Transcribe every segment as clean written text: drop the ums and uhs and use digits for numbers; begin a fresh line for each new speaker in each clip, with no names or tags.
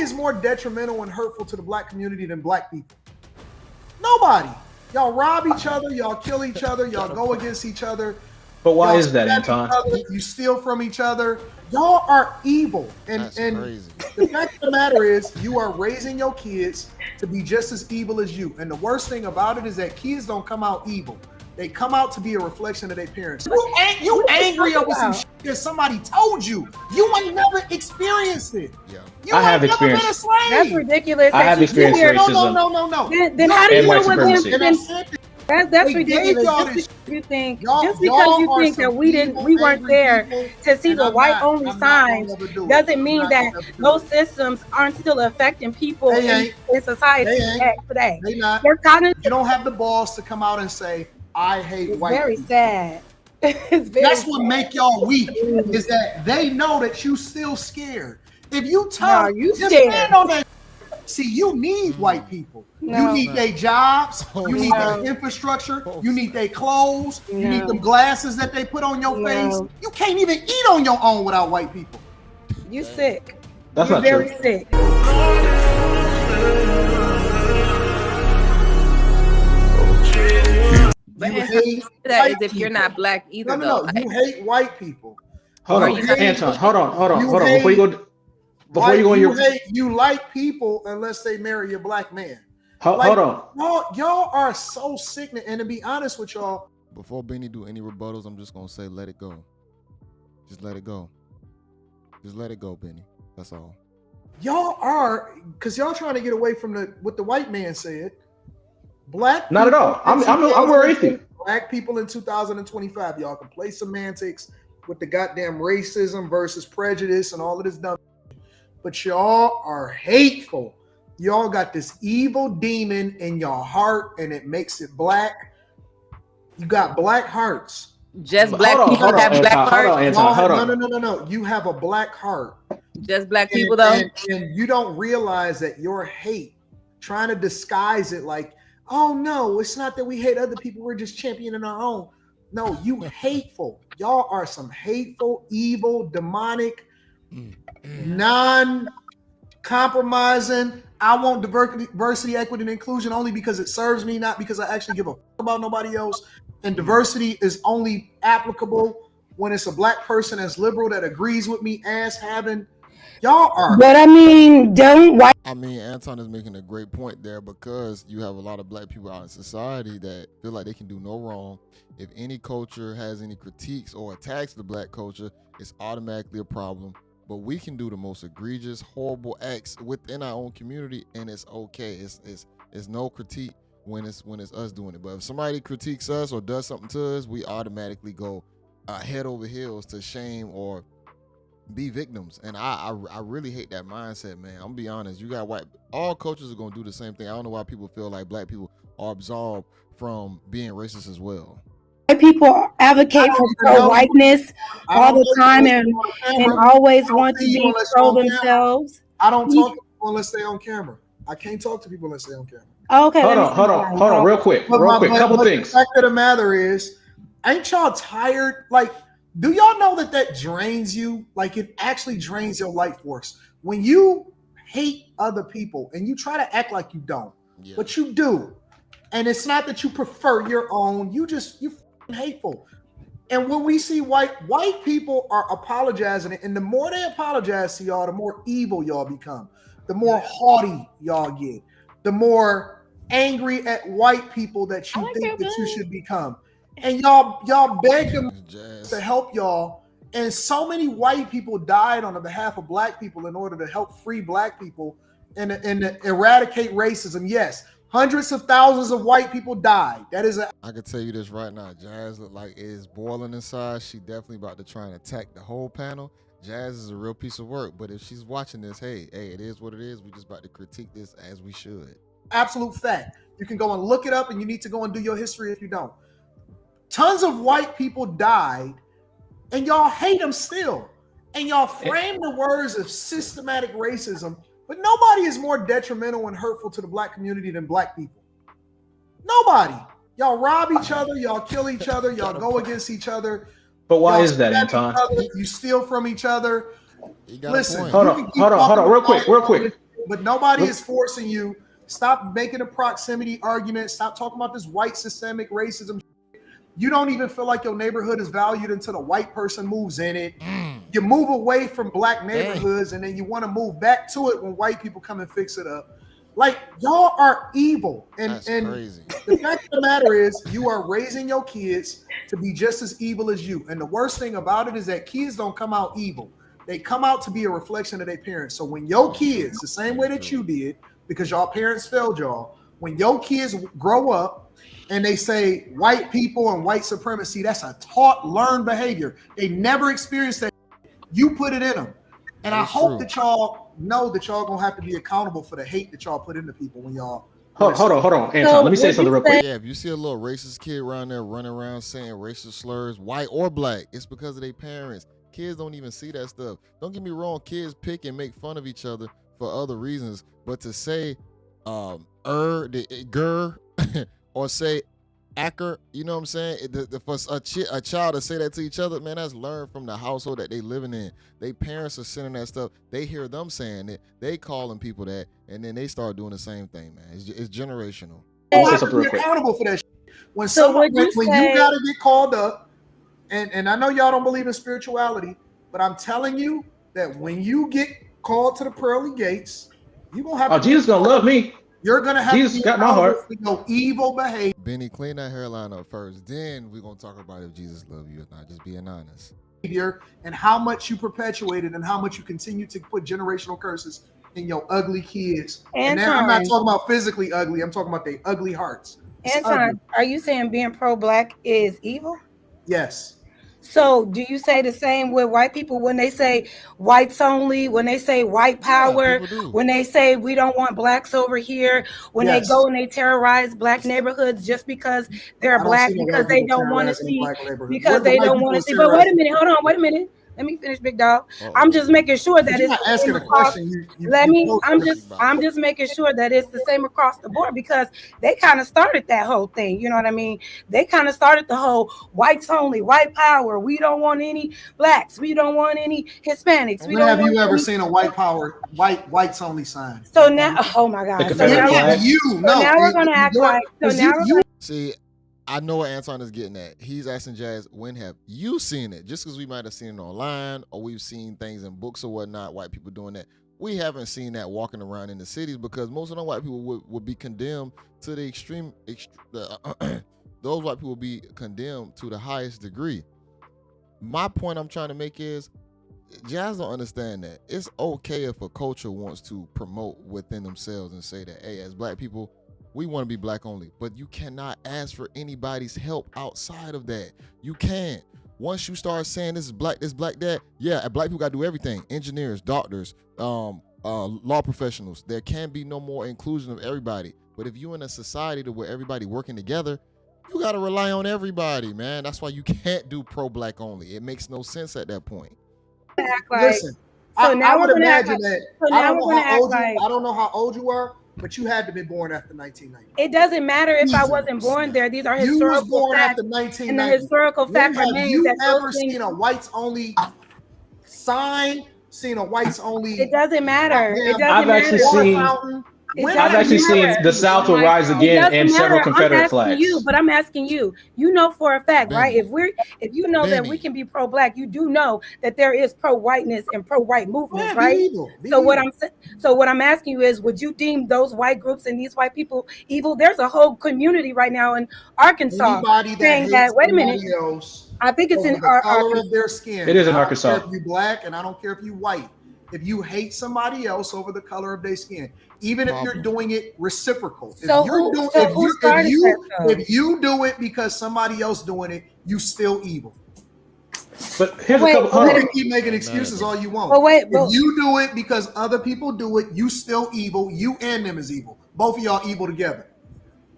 is more detrimental and hurtful to the black community than black people. Nobody. Y'all rob each other. Y'all kill each other. Y'all go against each other.
But why is that, Anton?
You steal from each other. Y'all are evil. And
crazy.
The fact of the matter is you are raising your kids to be just as evil as you. And the worst thing about it is that kids don't come out evil. They come out to be a reflection of their parents. You angry over some shit that somebody told you. You ain't never experienced it.
Yeah.
You
I have
ain't never
experienced.
been a slave.
That's ridiculous.
I have experienced racism.
No.
Then how do you know what
supremacy.
That's ridiculous. Just because you think that we weren't there to see the white only signs doesn't mean that those systems aren't still affecting people in society today.
They not. You don't have the balls to come out and say, I hate white
very
people.
Sad.
That's what make y'all weak, is that they know that you still scared. If you tell
you
just
scared.
stand on that. See, you need white people. You need their jobs. You need their infrastructure. You need their clothes. You need them glasses that they put on your face. You can't even eat on your own without white people.
You sick.
That's
You're
not
very
true.
sick.
But that is if you're not black either.
No. You hate white people.
Hold on, Anton. Hold on. Before you go,
you like people unless they marry a black man.
Hold on.
Y'all are so sickening. And to be honest with y'all,
before Benny do any rebuttals, I'm just gonna say let it go. Just let it go. Just let it go, Benny. That's all.
Y'all are, because y'all trying to get away from what the white man said. Black
not at all. I'm worried.
Black people in 2025, y'all can play semantics with the goddamn racism versus prejudice and all of this dumb. But y'all are hateful. Y'all got this evil demon in your heart, and it makes it black. You got black hearts.
Just black people have black hearts.
No. You have a black heart.
Just black people, though.
And you don't realize that your hate, trying to disguise it like, oh no, it's not that we hate other people. We're just championing our own. No, you hateful. Y'all are some hateful, evil, demonic, non-compromising. I want diversity, equity, and inclusion only because it serves me, not because I actually give a fuck about nobody else. And diversity is only applicable when it's a black person that's liberal that agrees with me as having. Y'all are.
But I mean,
Anton is making a great point there, because you have a lot of black people out in society that feel like they can do no wrong. If any culture has any critiques or attacks the black culture, it's automatically a problem. But we can do the most egregious, horrible acts within our own community, and it's okay. It's no critique when it's us doing it. But if somebody critiques us or does something to us, we automatically go head over heels to shame or be victims. And I really hate that mindset, man. I'm gonna be honest. You got all cultures are gonna do the same thing. I don't know why people feel like black people are absolved from being racist as well.
People advocate for pro-whiteness all the time and always want to be pro themselves.
I don't talk to people unless they're on camera. I can't talk to people unless they're on camera.
Okay.
Hold on, real quick. Couple things.
The fact of the matter is, ain't y'all tired? Like, do y'all know that drains you? Like, it actually drains your life force. When you hate other people and you try to act like you don't, but you do. And it's not that you prefer your own, you're hateful. And when we see white people are apologizing, and the more they apologize to y'all, the more evil y'all become, the more haughty y'all get, the more angry at white people that you think that you should become. And y'all beg them to help y'all. And so many white people died on the behalf of black people in order to help free black people and eradicate racism. Yes. Hundreds of thousands of white people died.
I can tell you this right now. Jazz look like it is boiling inside. She definitely about to try and attack the whole panel. Jazz is a real piece of work, but if she's watching this, hey, it is what it is. We just about to critique this as we should.
Absolute fact. You can go and look it up, and you need to go and do your history if you don't. Tons of white people died, and y'all hate them still. And y'all frame the words of systematic racism. But nobody is more detrimental and hurtful to the black community than black people. Nobody. Y'all rob each other. Y'all kill each other. Y'all go against each other.
But why is that, Anton?
You steal from each other.
Listen.
Hold on. Real quick.
but nobody is forcing you. Stop making a proximity argument. Stop talking about this white systemic racism. You don't even feel like your neighborhood is valued until the white person moves in it. You move away from black neighborhoods and then you want to move back to it when white people come and fix it up. Like, y'all are evil. And
crazy.
The fact of the matter is you are raising your kids to be just as evil as you. And the worst thing about it is that kids don't come out evil. They come out to be a reflection of their parents. So when your kids, the same way that you did, because y'all parents failed y'all, when your kids grow up and they say white people and white supremacy, that's a taught, learned behavior. They never experienced that. You put it in them. And I hope that y'all know that y'all gonna have to be accountable for the hate that y'all put into people when y'all.
Hold on, Anton. Let me say something real quick.
Yeah, if you see a little racist kid around there running around saying racist slurs, white or black, it's because of their parents. Kids don't even see that stuff. Don't get me wrong, kids pick and make fun of each other for other reasons, but to say the gur or say acker, you know what I'm saying? For a child to say that to each other, man, that's learned from the household that they living in. They parents are sending that stuff. They hear them saying it. They calling people that, and then they start doing the same thing, man. It's generational.
You have to be accountable for that shit. When you gotta get called up, and I know y'all don't believe in spirituality, but I'm telling you that when you get called to the pearly gates, you're gonna have
Jesus gonna love me.
You're gonna have
Jesus
to be
got my heart.
For your evil behavior.
Benny, clean that hairline up first. Then we're gonna talk about if Jesus loves you or not. Just being honest.
And how much you perpetuated and how much you continue to put generational curses in your ugly kids. And now I'm not talking about physically ugly. I'm talking about their ugly hearts.
Anton, are you saying being pro-black is evil?
Yes.
So do you say the same with white people when they say whites only, when they say white power, when they say we don't want blacks over here, when they go and they terrorize black neighborhoods just because they're black, because they don't want to see, because they don't want to see. But wait a minute, hold on, wait a minute. Let me finish, big dog. I'm just making sure that it's
asking a question.
I'm just making sure that it's the same across the board because they kind of started that whole thing. You know what I mean? They kind of started the whole whites only, white power. We don't want any blacks. We don't want any Hispanics.
When have you ever seen a white power, whites only sign?
So now, oh my God. So now we're gonna act like.
See. I know what Anton is getting at. He's asking Jazz, when have you seen it? Just because we might have seen it online or we've seen things in books or whatnot, white people doing that. We haven't seen that walking around in the cities because most of the white people would be condemned to the extreme. Those white people will be condemned to the highest degree. My point I'm trying to make is, Jazz don't understand that. It's okay if a culture wants to promote within themselves and say that, hey, as black people, we want to be black only, but you cannot ask for anybody's help outside of that. You can't. Once you start saying this is black, that, yeah, black people got to do everything. Engineers, doctors, law professionals. There can be no more inclusion of everybody. But if you're in a society to where everybody working together, you got to rely on everybody, man. That's why you can't do pro-black only. It makes no sense at that point.
Listen, so I would imagine that. I don't know how old you are. But you had to be born after 1990.
It doesn't matter if I wasn't born there. These are historical facts.
After 1990.
And the historical fact remains
that you ever seen a whites only sign? Seen a whites only?
It doesn't matter.
I've actually seen the South will rise again and several Confederate flags.
But I'm asking you. You know for a fact, right? If you know that we can be pro-black, you do know that there is pro-whiteness and pro-white movements, right? So what I'm asking you is, would you deem those white groups and these white people evil? There's a whole community right now in Arkansas saying that. Wait a minute. I think it's in
the color of their skin.
It is in Arkansas.
I don't care if you black, and I don't care if you white. If you hate somebody else over the color of their skin, even if you're doing it reciprocal, if you do it because somebody else doing it, you still evil.
But here's a couple.
You can keep making excuses all you want. If you do it because other people do it, you still evil. You and them is evil. Both of y'all evil together.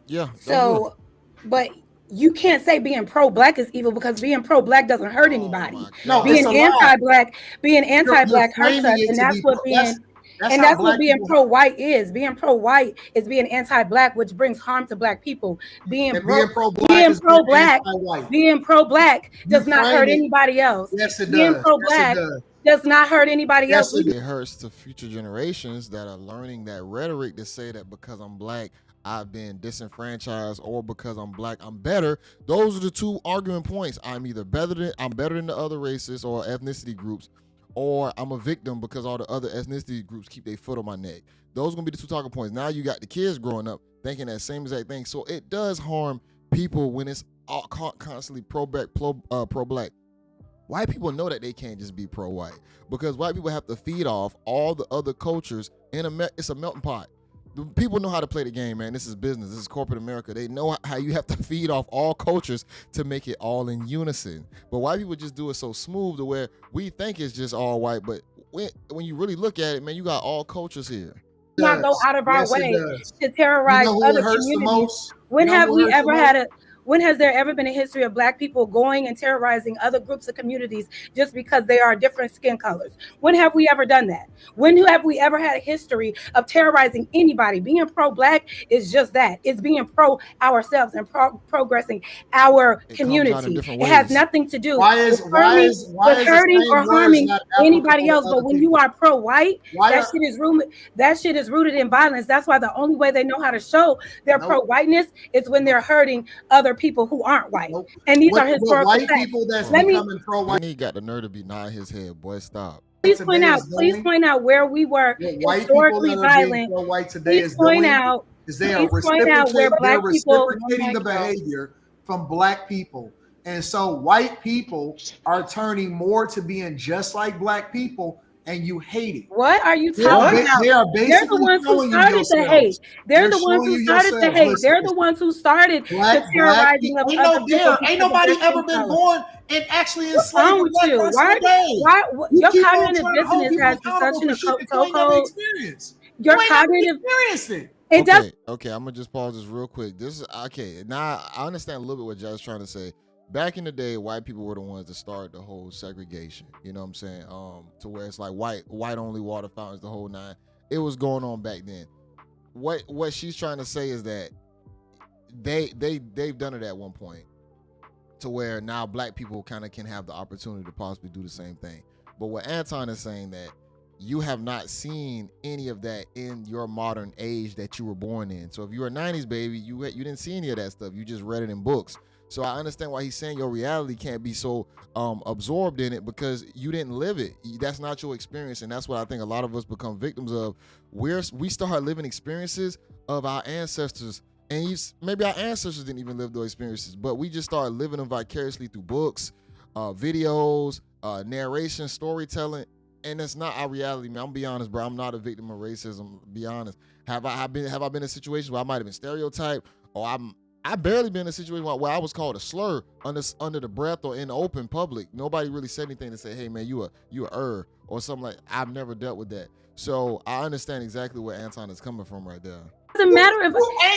Yeah.
So, but you can't say being pro-black is evil because being pro-black doesn't hurt anybody.
No,
being anti-black hurts us, and that's what being.
That's
and
how
that's what
black
being
people
pro-white is. Being pro-white is being anti-black, which brings harm to black people. Being
pro-black is being anti-white.
Being pro-black
You
does not
frame
hurt
it.
anybody else.
Yes, it
Being
does.
pro-black does not hurt anybody else.
It hurts to future generations that are learning that rhetoric to say that because I'm black, I've been disenfranchised, or because I'm black, I'm better. Those are the two argument points. I'm either better than the other races or ethnicity groups, or I'm a victim because all the other ethnicity groups keep their foot on my neck. Those are gonna be the two talking points. Now you got the kids growing up thinking that same exact thing. So it does harm people when it's all constantly pro-black. White people know that they can't just be pro-white because white people have to feed off all the other cultures it's a melting pot. The people know how to play the game, man. This is business. This is corporate America. They know how you have to feed off all cultures to make it all in unison. But white people just do it so smooth to where we think it's just all white, but when you really look at it, man, you got all cultures here.
Not go out of our way to terrorize other communities. When has there ever been a history of black people going and terrorizing other groups of communities just because they are different skin colors? When have we ever done that? When have we ever had a history of terrorizing anybody? Being pro-black is just that. It's being pro ourselves and progressing our community. It has nothing to do with hurting or harming anybody else. But when you are pro-white, that shit is rooted in violence. That's why the only way they know how to show their pro-whiteness is when they're hurting other people who aren't white. And these are historical
white people that's becoming pro-white.
He got the nerve to be nodding his head, boy. Stop.
Please point out where we were historically violent.
Please point out where black people reciprocating the behavior from black people. And so white people are turning more to being just like black people, and you hate it.
What are you talking about? They're the ones who started to hate. They're the ones who started to hate. They're the ones who started the terrorizing of other people.
Ain't nobody ever been born and actually enslaved.
What's wrong with you? Why your cognitive dissonance has such an so-called your cognitive it does.
Okay, I'm gonna just pause this real quick. This is okay. Now I understand a little bit what Jay's trying to say. Back in the day, white people were the ones that started the whole segregation. You know what I'm saying? To where it's like white only water fountains, the whole nine. It was going on back then. What she's trying to say is that they've done it at one point, to where now black people kind of can have the opportunity to possibly do the same thing. But what Anton is saying, that you have not seen any of that in your modern age that you were born in. So if you're a 90s baby, you didn't see any of that stuff. You just read it in books. So I understand why he's saying your reality can't be so absorbed in it, because you didn't live it. That's not your experience, and that's what I think a lot of us become victims of. We start living experiences of our ancestors, and maybe our ancestors didn't even live those experiences, but we just started living them vicariously through books, videos, narration, storytelling, and that's not our reality, man. I'm gonna be honest, bro. I'm not a victim of racism. Be honest. Have I been in situations where I might have been stereotyped, or I barely been in a situation where I was called a slur under the breath or in the open public. Nobody really said anything to say, hey man, you a or something like. I've never dealt with that. So I understand exactly where Anton is coming from right there.
Doesn't matter if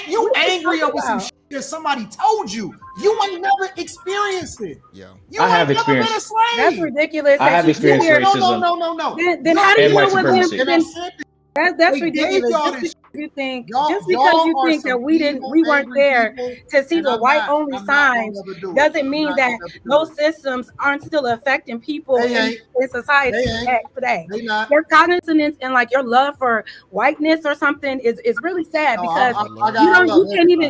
you angry over some shit that somebody told you. You ain't never experienced it.
Yeah.
I have experienced.
That's ridiculous.
I have experienced racism.
No.
Then how do you know what that's ridiculous. Just because you think that we weren't there to see the white only signs doesn't mean that those systems aren't still affecting people in society today. Your cognizance and like your love for whiteness or something is really sad, because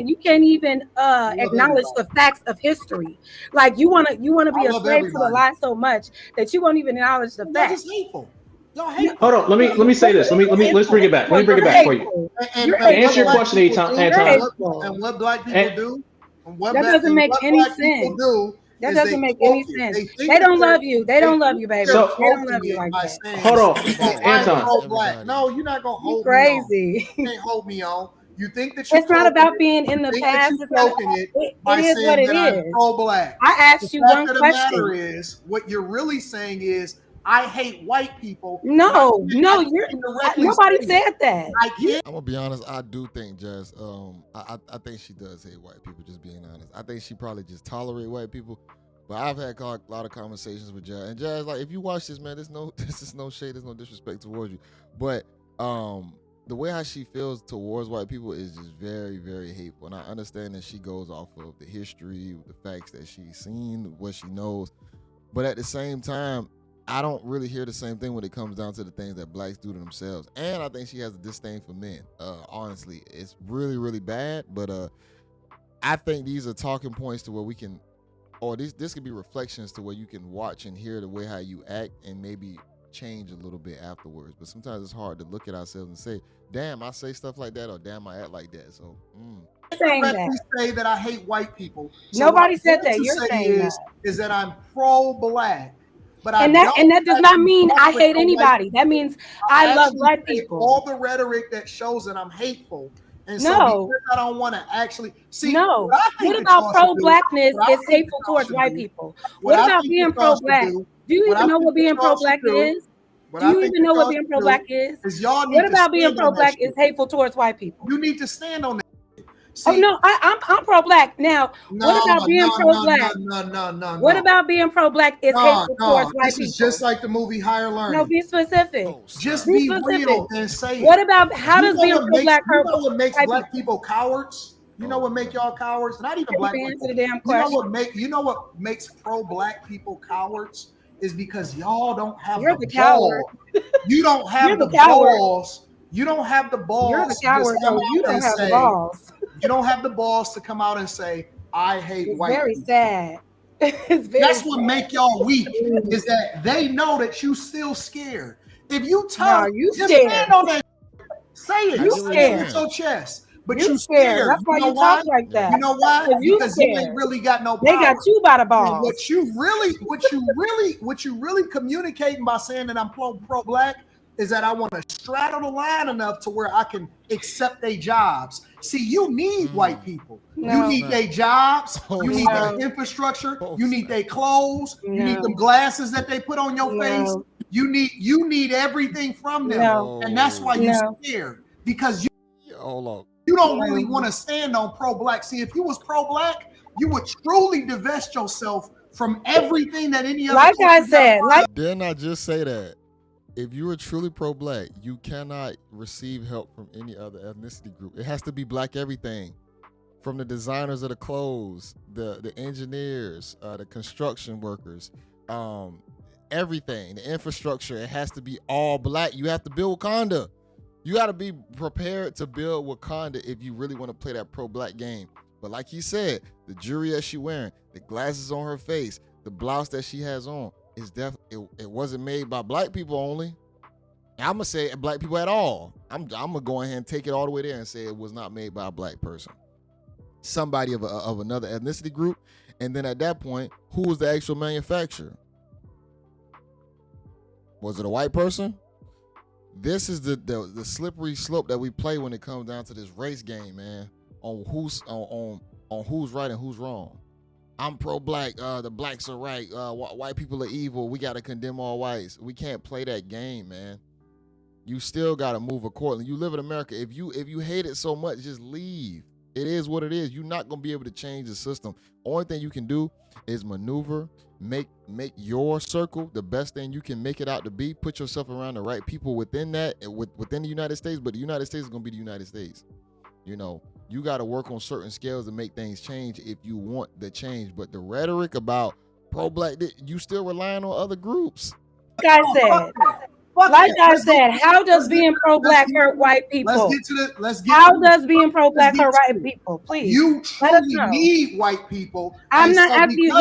you can't even acknowledge the facts of history. Like you want to be a slave to the lie so much that you won't even acknowledge the facts.
Hold on, let me say this. Let's bring it back. Let me bring it back for you. To answer your question, Anton.
And what black people do?
That doesn't make any sense. That doesn't make any sense. They don't love you. They don't love you, baby. They don't love you like that.
Hold on, Anton.
No, you're not gonna hold me
crazy.
You can't hold me on. You think that
it's not about being in the past. It is what it is.
Pro-black.
I asked you one question.
The matter is, what you're really saying is, I hate white people.
No, nobody said that.
I'm gonna be honest. I do think Jazz. I think she does hate white people. Just being honest, I think she probably just tolerate white people. But I've had a lot of conversations with Jazz, and Jazz, like, if you watch this, man, this is no shade, there's no disrespect towards you. But The way how she feels towards white people is just very, very hateful. And I understand that she goes off of the history, the facts that she's seen, what she knows. But at the same time, I don't really hear the same thing when it comes down to the things that blacks do to themselves. And I think she has a disdain for men. Honestly, it's really, really bad. But I think these are talking points to where we can, or this could be reflections to where you can watch and hear the way how you act and maybe change a little bit afterwards. But sometimes it's hard to look at ourselves and say, damn, I say stuff like that, or damn, I act like that. So
saying that. Say that I hate white people.
So nobody said that. You're saying
is that I'm pro-black. But
that does not mean I hate anybody. That means I love black people.
All the rhetoric that shows that I'm hateful. And so because I don't want to actually see.
No. What about pro-blackness is hateful towards white people? What about being pro-black? Do you even know what being pro-black is? Do you even know what being pro-black is? What about being pro-black is hateful towards white people?
You need to stand on that.
See, oh no, I'm pro-black. Now, what about being pro-black?
No.
What about being pro-black is hateful towards white people?
This is just like the movie Higher Learning.
No, be specific.
Just be real and say it.
What about how does being pro-black hurt?
You know what makes black people cowards? You know what make y'all cowards? Not even black people. You know what makes pro-black people cowards is because y'all don't have the balls. You don't have the balls. You don't have the balls.
You're the coward. You don't have the balls.
You don't have the balls to come out and say, I hate white
people. Sad.
It's very That's sad. What make y'all weak is that they know that you still scared. If you tell
you
just
scared.
Stand on that, say it.
You scared.
With your chest. But
you scared. That's why you talk like that.
You know why? Because you ain't really got no power.
They got you by the balls.
What you really communicating by saying that I'm pro-black is that I want to straddle the line enough to where I can accept their jobs. See, you need white people. You need their jobs. You need their infrastructure. You need their clothes. You need them glasses that they put on your face. You need everything from them. And that's why you're scared. Because you don't really want to stand on pro-black. See, if you was pro-black, you would truly divest yourself from everything that any other.
Like I said,
didn't I just say that? If you are truly pro-black, you cannot receive help from any other ethnicity group. It has to be black everything. From the designers of the clothes, the engineers, the construction workers, everything, the infrastructure, it has to be all black. You have to build Wakanda. You got to be prepared to build Wakanda if you really want to play that pro-black game. But like he said, the jewelry that she wearing, the glasses on her face, the blouse that she has on, it wasn't made by black people only. I'm gonna say black people at all. I'm gonna go ahead and take it all the way there and say it was not made by a black person, somebody of another ethnicity group. And then at that point, who was the actual manufacturer? Was it a white person? This is the slippery slope that we play when it comes down to this race game, man. On who's right and who's wrong. I'm pro-black. The blacks are right. White people are evil. We got to condemn all whites. We can't play that game, man. You still got to move accordingly. You live in America. If you hate it so much, just leave. It is what it is. You're not going to be able to change the system. Only thing you can do is maneuver, make your circle the best thing you can make it out to be. Put yourself around the right people within that, within the United States. But the United States is going to be the United States. You know, you got to work on certain scales to make things change if you want the change. But the rhetoric about pro-black, you still relying on other groups.
Like I said, how does being pro-black hurt white people? How does being pro-black hurt white people? Please,
you truly need white people.
I'm not asking you.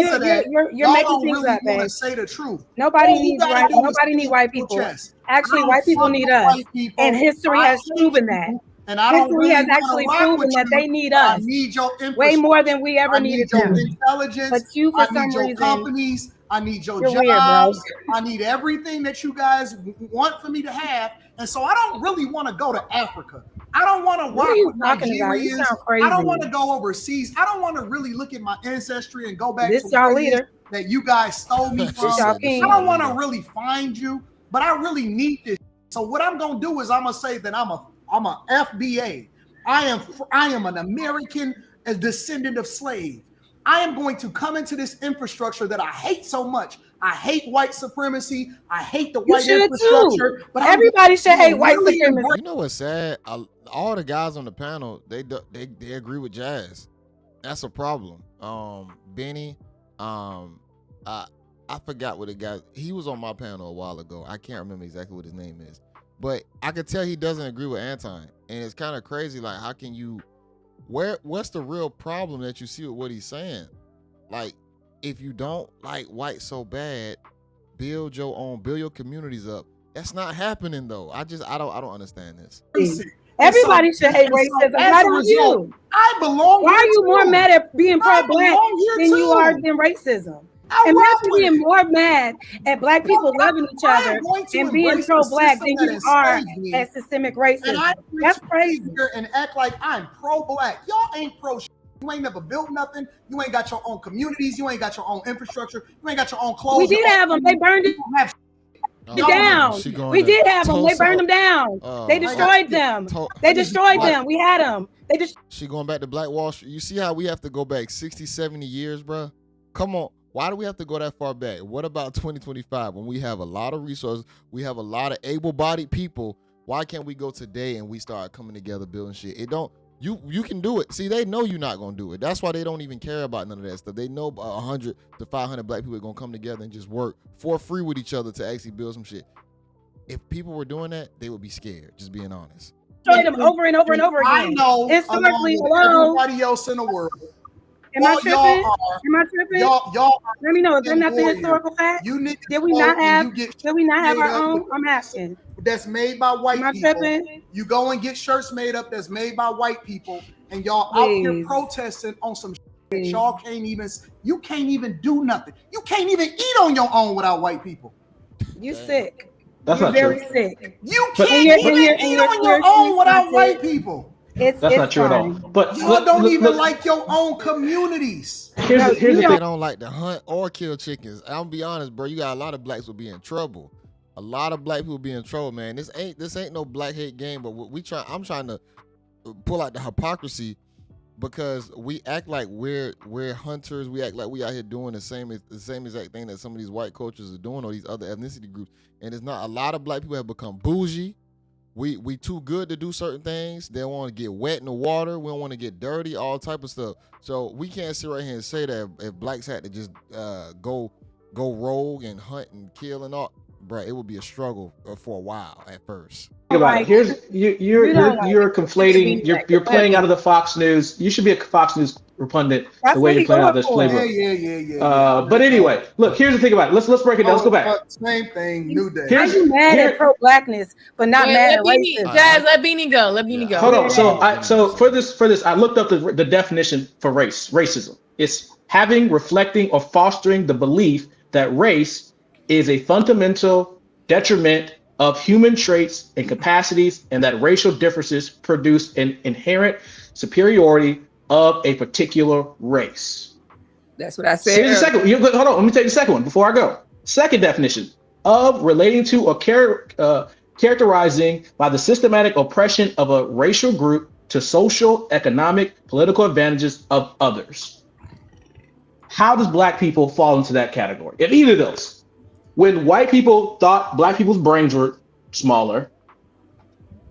You're making things up, man.
To say the truth.
Nobody needs white people. Actually, white people need us, and history has proven that.
And history
has actually proven that they need us.
I need your
way more than we ever needed them.
Intelligence.
But you, for some reason,
companies. I need your jobs.
Weird,
I need everything that you guys want for me to have. And so I don't really want to go to Africa. I don't want to rock with Nigerians. I don't want to go overseas. I don't want to really look at my ancestry and go back
to y'all leader
that you guys stole me from. I don't want to really find you, but I really need this. So what I'm going to do is I'm going to say that I'm a FBA. I am an American, a descendant of slave. I am going to come into this infrastructure that I hate so much I hate white supremacy. I hate the white infrastructure.
But everybody should hate white supremacy.
You know what's sad? All the guys on the panel, they agree with Jazz. That's a problem. Benny, I forgot what the guy. He was on my panel a while ago. I can't remember exactly what his name is, but I could tell he doesn't agree with Anton, and it's kind of crazy. Like, how can you? What's the real problem that you see with what he's saying? Like, if you don't like white so bad, build your communities up. That's not happening though. I don't understand this.
Everybody should hate racism. Why don't you?
I belong.
Why are you more mad at being pro-black than you are than racism? Imagine being more mad at black people loving each other and being pro-black than you are at systemic racism. That's crazy.
And act like I'm pro-black. Y'all ain't pro. You ain't never built nothing. You ain't got your own communities. You ain't got your own infrastructure. You ain't got your own clothes.
We did have them. They burned it down. We did have them. They burned them down. They destroyed them. They destroyed them. We had them.
She going back to Black Wall Street. You see how we have to go back 60, 70 years, bro? Come on. Why do we have to go that far back? What about 2025 when we have a lot of resources, we have a lot of able-bodied people? Why can't we go today and we start coming together building shit? It don't. You can do it. See, they know you're not gonna do it. That's why they don't even care about none of that stuff. They know 100 to 500 black people are gonna come together and just work for free with each other to actually build some shit. If people were doing that, they would be scared. Just being honest.
Destroy them over and over and over again.
I know.
Historically,
everybody else in the world.
Am I tripping?
Y'all.
Let me know. Is there nothing historical fact? Did we not have our own? I'm asking.
That's made by white people.
Tripping?
You go and get shirts made up that's made by white people, and y'all out here protesting on some shit that y'all can't even do nothing. You can't even eat on your own without white people.
You sick.
That's
You're
not
very
true.
sick.
You can't even eat on your own without white people.
That's not true at all. But
y'all don't even like your own communities.
Here's the thing. They don't like to hunt or kill chickens. I'm gonna be honest, bro. You got a lot of blacks will be in trouble. A lot of black people be in trouble, man. This ain't no black hate game, but I'm trying to pull out the hypocrisy because we act like we're hunters. We act like we out here doing the same exact thing that some of these white cultures are doing or these other ethnicity groups. And it's not. A lot of black people have become bougie. We too good to do certain things. They want to get wet in the water. We don't want to get dirty, all type of stuff. So we can't sit right here and say that if blacks had to just go rogue and hunt and kill and all, bro, it would be a struggle for a while at first.
Think about it. Here's you're conflating. You're playing out of the Fox News. You should be a Fox News pundit. The way you're playing out this playbook. Yeah. But anyway, look. Here's the thing about it. Let's break it down. Let's go back.
Same thing. New day.
Are you mad at pro-blackness, but not mad at racism?
Jazz, let Beanie go. Let Beanie go.
Hold on. So for this, I looked up the definition for racism. It's having, reflecting, or fostering the belief that race is a fundamental detriment of human traits and capacities, and that racial differences produce an inherent superiority of a particular race.
That's what I said.
Here's the second. Hold on. Let me take the second one before I go. Second definition of relating to or characterizing by the systematic oppression of a racial group to social, economic, political advantages of others. How does black people fall into that category? If either of those. When white people thought black people's brains were smaller,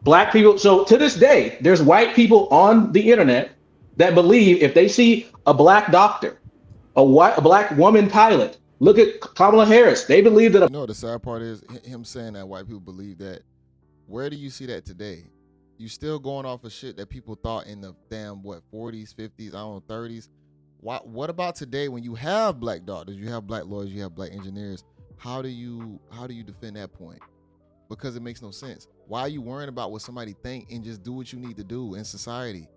black people, so to this day, there's white people on the internet that believe if they see a black doctor, a black woman pilot, look at Kamala Harris, they believe that.
The sad part is him saying that white people believe that. Where do you see that today? You still going off of shit that people thought in the damn, 40s, 50s, 30s? What about today when you have black doctors, you have black lawyers, you have black engineers? How do you defend that point? Because it makes no sense. Why are you worrying about what somebody think and just do what you need to do in society?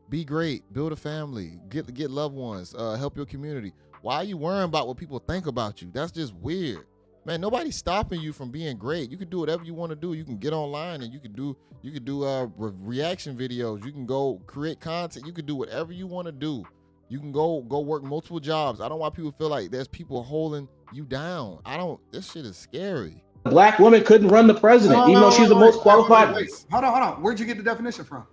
Be great, build a family, get loved ones, help your community. Why are you worrying about what people think about you? That's just weird. Man, nobody's stopping you from being great. You can do whatever you want to do. You can get online and you can do reaction videos. You can go create content. You can do whatever you want to do. You can go work multiple jobs. I don't want people to feel like there's people holding you down. This shit is scary.
A black woman couldn't run the president, even though she's the most qualified.
Wait. Hold on. Where'd you get the definition from?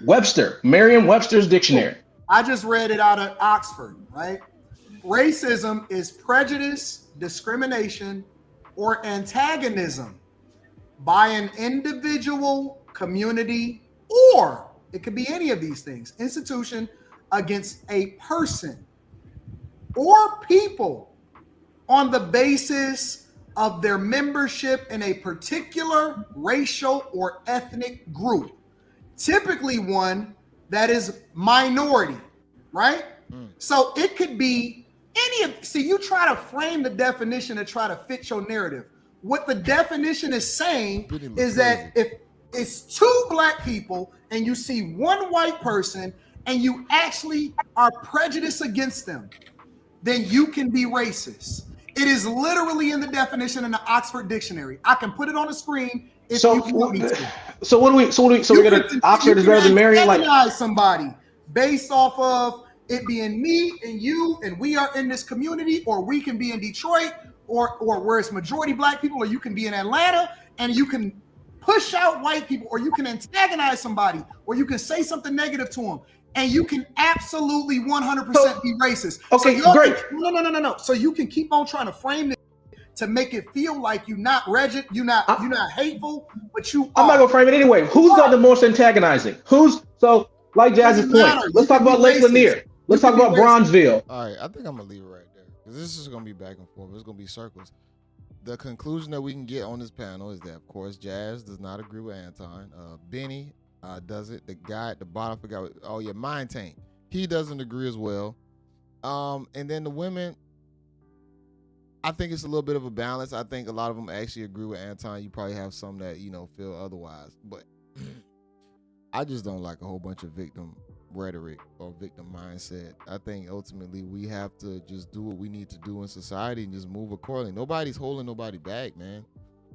Webster, Merriam-Webster's dictionary.
I just read it out of Oxford, right? Racism is prejudice discrimination, or antagonism by an individual, community, or it could be any of these things, institution, against a person or people on the basis of their membership in a particular racial or ethnic group, typically one that is minority, right? So it could be any of, see, you try to frame the definition to try to fit your narrative. What the definition is saying is that if it's two black people and you see one white person and you actually are prejudiced against them, then you can be racist. It is literally in the definition in the Oxford Dictionary. I can put it on the screen if you want me to.
So we're gonna Oxford is better than Marion, like
somebody based off of it being me and you, and we are in this community, or we can be in Detroit, or where it's majority black people, or you can be in Atlanta, and you can push out white people, or you can antagonize somebody, or you can say something negative to them, and you can absolutely 100% be racist.
Okay,
so
great.
No. So you can keep on trying to frame it to make it feel like you're not rigid, you're not hateful, but you are.
I'm not gonna frame it anyway. Who's the most antagonizing? So like Jazz's point, let's talk about Lake Lanier. Let's talk about Bronzeville.
All right, I think I'm gonna leave it right there because this is gonna be back and forth. It's gonna be circles. The conclusion that we can get on this panel is that, of course, Jazz does not agree with Anton. Benny does it. The guy at the bottom, I forgot. Mind Tank. He doesn't agree as well. And then the women, I think it's a little bit of a balance. I think a lot of them actually agree with Anton. You probably have some that feel otherwise, but I just don't like a whole bunch of victim rhetoric or victim mindset. I think ultimately we have to just do what we need to do in society and just move accordingly. Nobody's holding nobody back, man.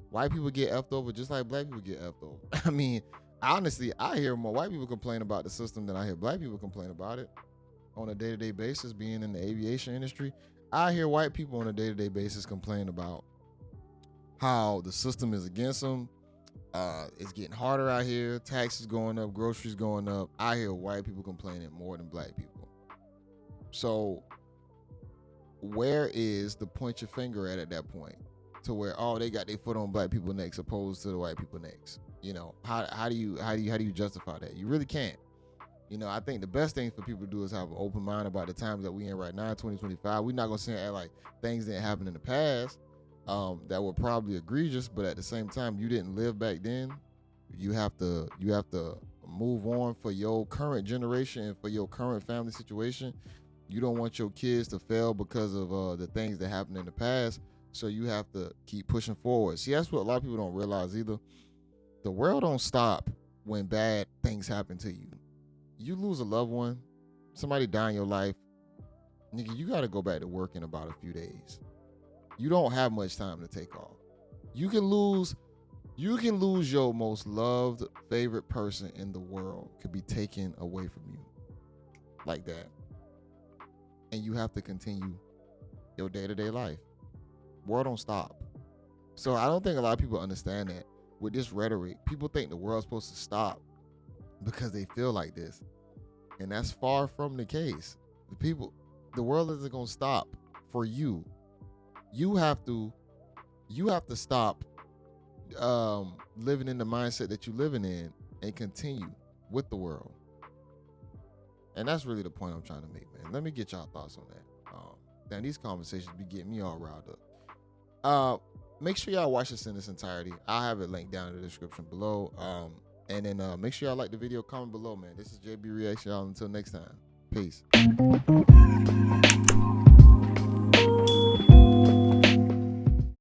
White people get effed over just like black people get effed over. I mean, honestly, I hear more white people complain about the system than I hear black people complain about it on a day-to-day basis. Being in the aviation industry, I hear white people on a day-to-day basis complain about how the system is against them. It's getting harder out here. Taxes going up, groceries going up. I hear white people complaining more than black people. So where is the point your finger at that point to where they got their foot on black people necks opposed to the white people necks? How do you justify that? You really can't. I think the best thing for people to do is have an open mind about the times that we in right now, 2025. We're not gonna sit and act like things didn't happen in the past. That were probably egregious, but at the same time, you didn't live back then. You have to move on for your current generation and for your current family situation. You don't want your kids to fail because of the things that happened in the past. So you have to keep pushing forward. See, that's what a lot of people don't realize either. The world don't stop when bad things happen to you. You lose a loved one, somebody die in your life, nigga, you got to go back to work in about a few days. You don't have much time to take off. You can lose your most loved, favorite person in the world could be taken away from you like that. And you have to continue your day-to-day life. World don't stop. So I don't think a lot of people understand that with this rhetoric. People think the world's supposed to stop because they feel like this. And that's far from the case. The world isn't going to stop for you. You have to stop living in the mindset that you're living in and continue with the world. And that's really the point I'm trying to make, man. Let me get y'all thoughts on that. These conversations be getting me all riled up. Make sure y'all watch this in its entirety. I'll have it linked down in the description below. And then make sure y'all like the video, comment below, man. This is JayBReacts, y'all. Until next time. Peace.